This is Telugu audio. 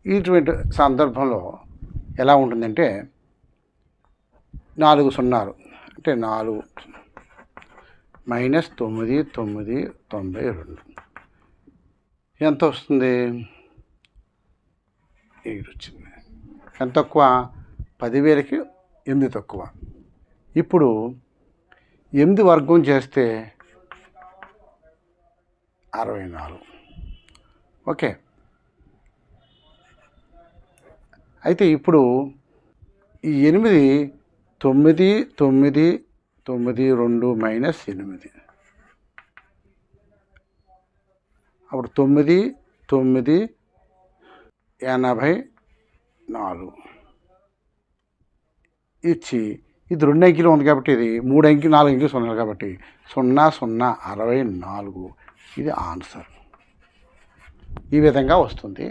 ఇటువంటి సందర్భంలో ఎలా ఉంటుందంటే 4 సున్నాలు అంటే 4 - 9,992 ఎంత వస్తుంది? 7 వచ్చింది. ఎంత తక్కువ? 10,000కి 8 తక్కువ. ఇప్పుడు 8 వర్గం చేస్తే 64. ఓకే. అయితే ఇప్పుడు ఈ 8 9, 9, 92 - 8 అప్పుడు 9, 9, 84 ఇచ్చి ఇది 2 అంకెలు ఉంది కాబట్టి ఇది 3 అంకెలు 4 అంకెలు సున్నాలు కాబట్టి 0064 ఇది ఆన్సర్. ఈ విధంగా వస్తుంది.